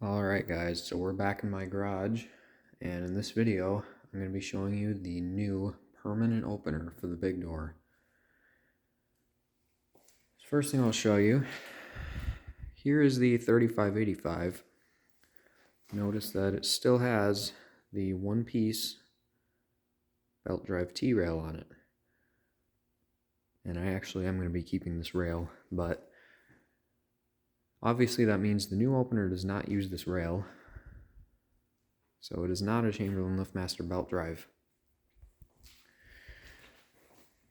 Alright guys, so we're back in my garage, and in this video I'm going to be showing you the new permanent opener for the big door. First thing I'll show you, here is the 3585. Notice that it still has the one-piece belt drive T-rail on it. And I actually am going to be keeping this rail, but obviously that means the new opener does not use this rail. So it is not a Chamberlain LiftMaster belt drive.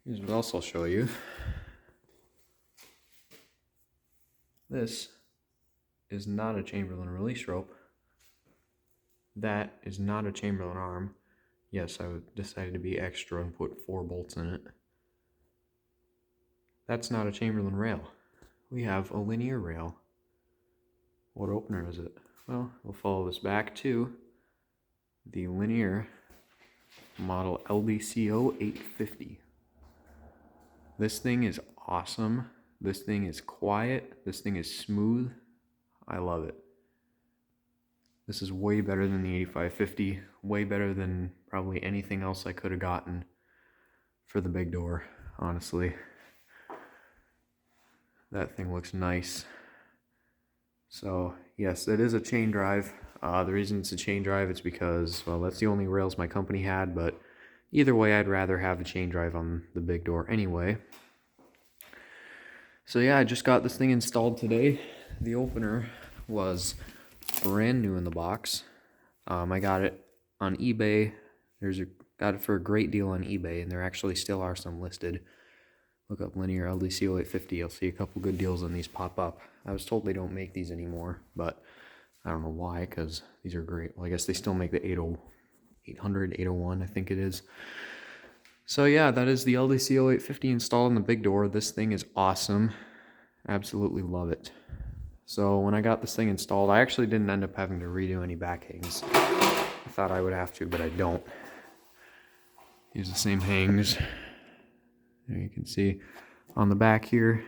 Here's what else I'll show you. This is not a Chamberlain release rope. That is not a Chamberlain arm. Yes, I decided to be extra and put 4 bolts in it. That's not a Chamberlain rail. We have a linear rail. What opener is it? Well, we'll follow this back to the linear model LDCO 850. This thing is awesome. This thing is quiet. This thing is smooth. I love it. This is way better than the 8550. Way better than probably anything else I could have gotten for the big door, honestly. That thing looks nice. So, yes, it is a chain drive. The reason it's a chain drive is because, well, that's the only rails my company had, but either way, I'd rather have a chain drive on the big door anyway. So yeah, I just got this thing installed today. The opener was brand new in the box. I got it on eBay. Got it for a great deal on eBay, and there actually still are some listed. Look up linear LDCO 850. You'll see a couple good deals on these pop up. I was told they don't make these anymore, but I don't know why, because these are great. Well, I guess they still make the 800, 801, I think it is. So yeah, that is the LDCO 850 installed in the big door. This thing is awesome. Absolutely love it. So when I got this thing installed, I actually didn't end up having to redo any back hangs. I thought I would have to, but I don't. Use the same hangs. There you can see on the back here,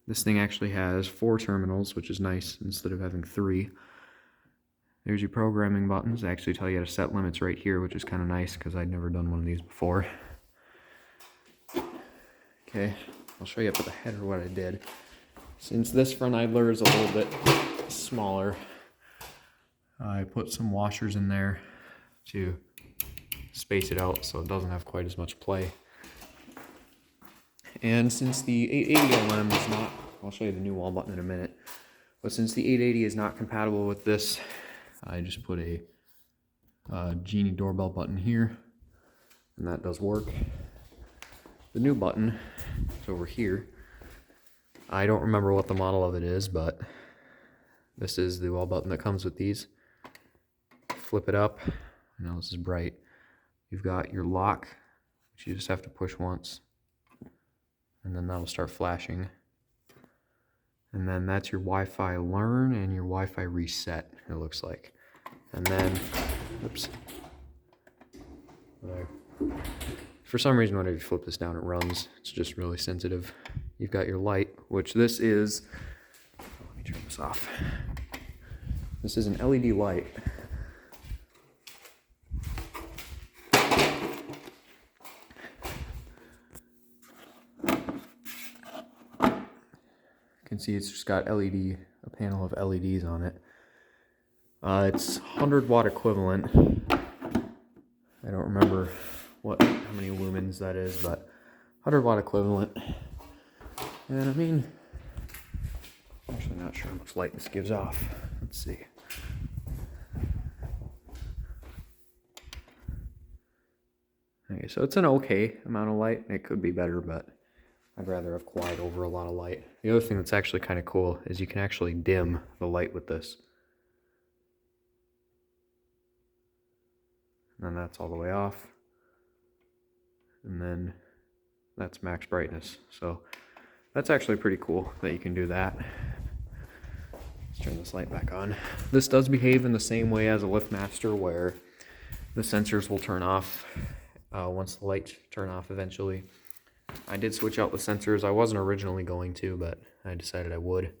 this thing actually has 4 terminals, which is nice instead of having 3. There's your programming buttons. They actually tell you how to set limits right here, which is kind of nice because I'd never done one of these before. Okay, I'll show you up at the header what I did. Since this front idler is a little bit smaller, I put some washers in there to space it out so it doesn't have quite as much play. And since the 880 LM is not, I'll show you the new wall button in a minute, but since the 880 is not compatible with this, I just put a Genie doorbell button here, and that does work. The new button is over here. I don't remember what the model of it is, but this is the wall button that comes with these. Flip it up. I know this is bright. You've got your lock, which you just have to push once, and then that'll start flashing. And then that's your Wi-Fi learn and your Wi-Fi reset, it looks like. And then, oops. For some reason, whenever you flip this down, it runs. It's just really sensitive. You've got your light, which this is, let me turn this off. This is an LED light. You can see it's just got a panel of LEDs on it. It's 100 watt equivalent. I don't remember how many lumens that is, but 100 watt equivalent. And I mean, I'm actually not sure how much light this gives off. Let's see. Okay, so it's an okay amount of light. It could be better, but I'd rather have quiet over a lot of light. The other thing that's actually kind of cool is you can actually dim the light with this. And then that's all the way off. And then that's max brightness. So that's actually pretty cool that you can do that. Let's turn this light back on. This does behave in the same way as a LiftMaster, where the sensors will turn off once the lights turn off eventually. I did switch out the sensors. I wasn't originally going to, but I decided I would.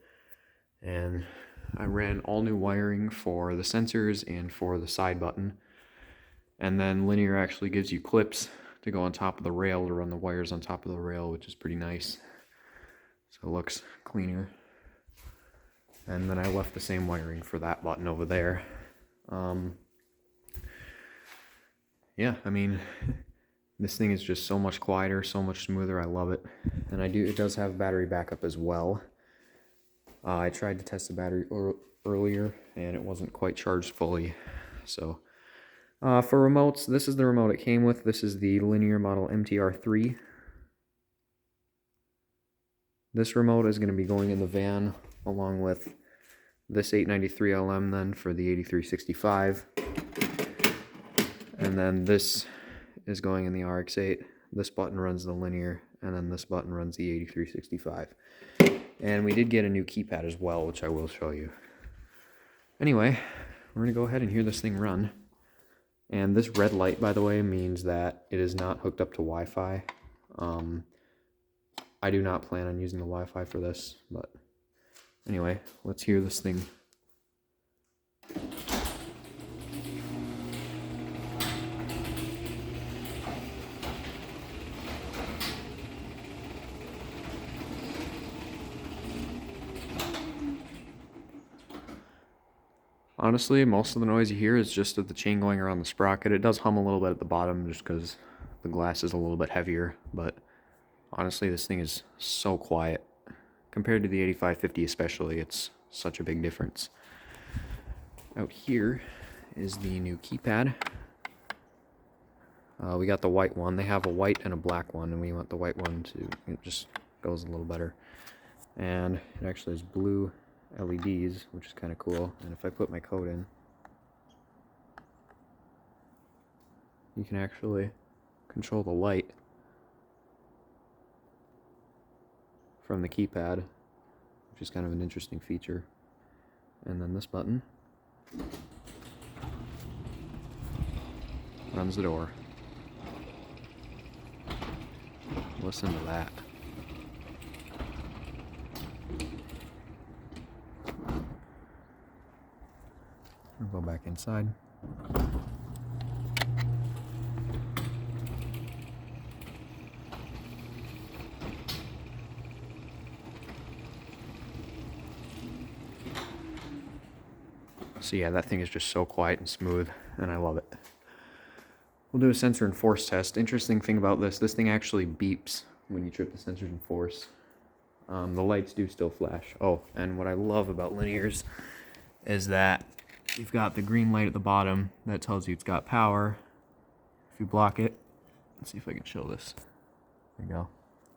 And I ran all new wiring for the sensors and for the side button. And then Linear actually gives you clips to go on top of the rail to run the wires on top of the rail, which is pretty nice. So it looks cleaner. And then I left the same wiring for that button over there. Yeah, I mean, this thing is just so much quieter, so much smoother. I love it. And it does have battery backup as well. I tried to test the battery earlier and it wasn't quite charged fully. So for remotes, this is the remote it came with. This is the Linear model MTR3. This remote is going to be going in the van along with this 893LM then for the 8365. And then this is going in the RX-8. This button runs the Linear, and then this button runs the 8365. And we did get a new keypad as well, which I will show you. Anyway, we're going to go ahead and hear this thing run. And this red light, by the way, means that it is not hooked up to Wi-Fi. I do not plan on using the Wi-Fi for this, but anyway, let's hear this thing. Honestly, most of the noise you hear is just of the chain going around the sprocket. It does hum a little bit at the bottom just because the glass is a little bit heavier, but honestly, this thing is so quiet. Compared to the 8550 especially, it's such a big difference. Out here is the new keypad. We got the white one. They have a white and a black one, and we want the white one it just goes a little better. And it actually has blue LEDs, which is kind of cool. And if I put my code in, you can actually control the light from the keypad, which is kind of an interesting feature. And then this button runs the door. Listen to that. We'll go back inside. So yeah, that thing is just so quiet and smooth, and I love it. We'll do a sensor and force test. Interesting thing about this thing actually beeps when you trip the sensors and force. The lights do still flash. Oh, and what I love about Linears is that you've got the green light at the bottom that tells you it's got power. If you block it, let's see if I can show this. There you go.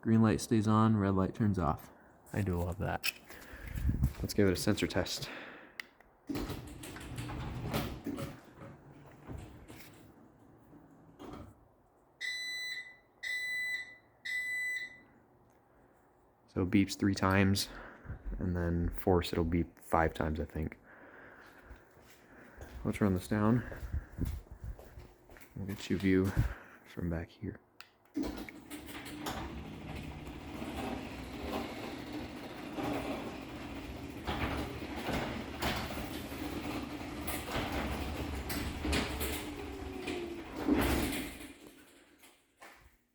Green light stays on, red light turns off. I do love that. Let's give it a sensor test. So it beeps 3 times, and then force it'll beep 5 times, I think. Let's run this down. We'll get you a view from back here.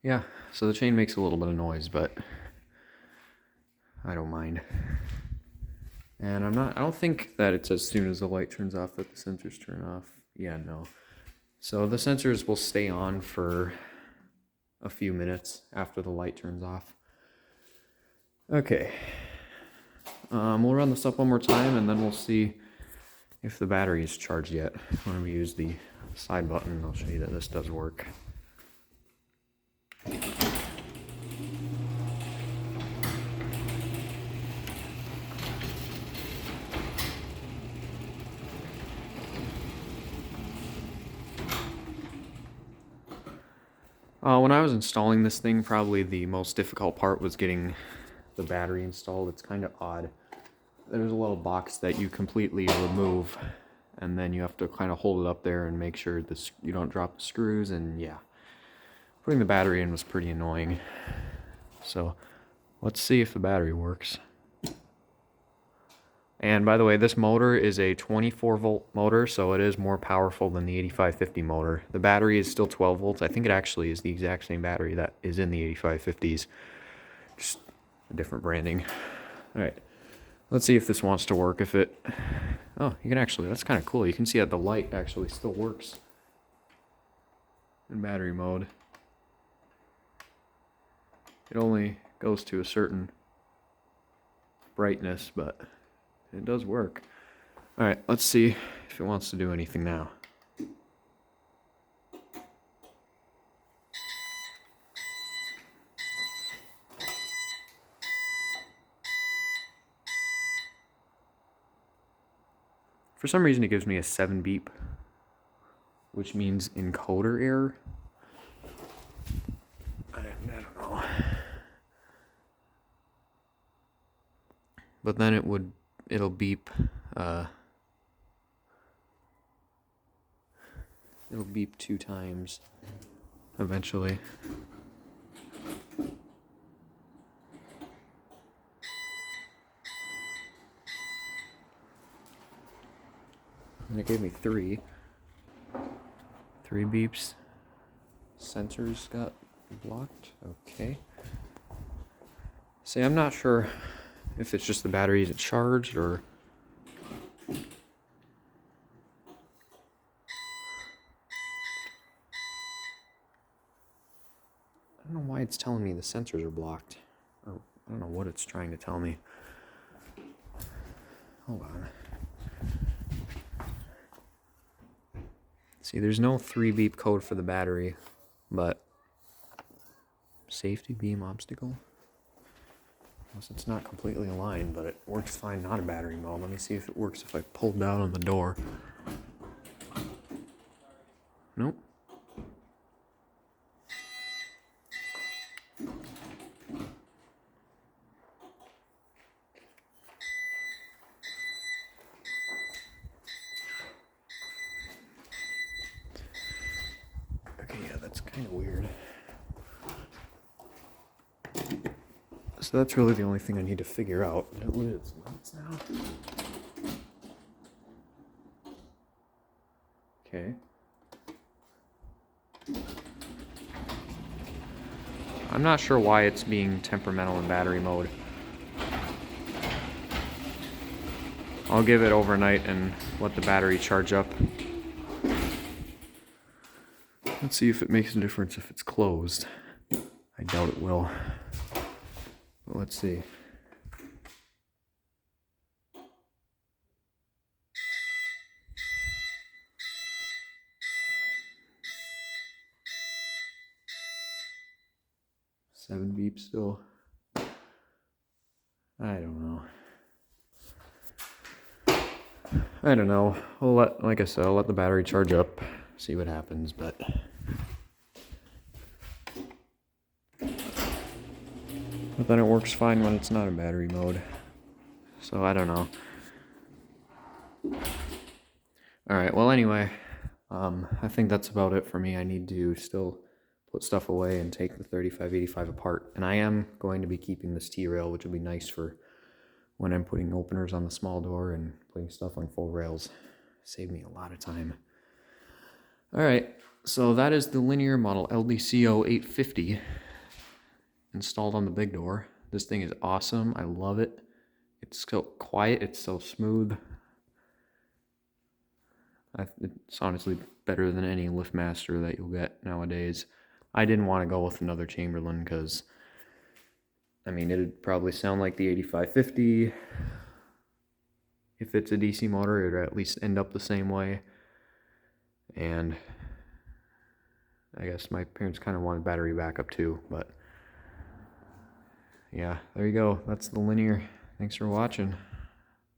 Yeah, so the chain makes a little bit of noise, but I don't mind. And I don't think that it's as soon as the light turns off that the sensors turn off. Yeah, no. So the sensors will stay on for a few minutes after the light turns off. Okay. We'll run this up one more time and then we'll see if the battery is charged yet. When we use the side button, I'll show you that this does work. When I was installing this thing, probably the most difficult part was getting the battery installed. It's kind of odd. There's a little box that you completely remove, and then you have to kind of hold it up there and make sure you don't drop the screws, and yeah. Putting the battery in was pretty annoying. So let's see if the battery works. And by the way, this motor is a 24 volt motor, so it is more powerful than the 8550 motor. The battery is still 12 volts. I think it actually is the exact same battery that is in the 8550s, just a different branding. All right, let's see if this wants to work. If it, oh, you can actually, that's kind of cool. You can see that the light actually still works in battery mode. It only goes to a certain brightness, but it does work. All right, let's see if it wants to do anything now. For some reason, it gives me a 7 beep, which means encoder error. I don't know. But then it'll beep. It'll beep 2 times eventually. And it gave me 3. 3 beeps. Sensors got blocked. Okay. See, I'm not sure if it's just the battery isn't charged or... I don't know why it's telling me the sensors are blocked. Or I don't know what it's trying to tell me. Hold on. See, there's no 3 beep code for the battery, but safety beam obstacle? Unless it's not completely aligned, but it works fine not in battery mode. Let me see if it works if I pull down on the door. Nope. Okay, yeah, that's kind of weird. So that's really the only thing I need to figure out. It lives lights now. Okay. I'm not sure why it's being temperamental in battery mode. I'll give it overnight and let the battery charge up. Let's see if it makes a difference if it's closed. I doubt it will. But let's see. Seven beeps still. I don't know. I don't know. Like I said, I'll let the battery charge up, see what happens, but then it works fine when it's not in battery mode. So I don't know. Alright, well anyway, I think that's about it for me. I need to still put stuff away and take the 3585 apart. And I am going to be keeping this T-rail, which will be nice for when I'm putting openers on the small door and putting stuff on full rails. Save me a lot of time. Alright, so that is the linear model LDCO 850 installed on the big door. This thing is awesome. I love it. It's so quiet. It's so smooth. It's honestly better than any LiftMaster that you'll get nowadays. I didn't want to go with another Chamberlain because, I mean, it'd probably sound like the 8550. If it's a DC motor, it would at least end up the same way. And I guess my parents kind of wanted battery backup too, but yeah, there you go. That's the linear. Thanks for watching.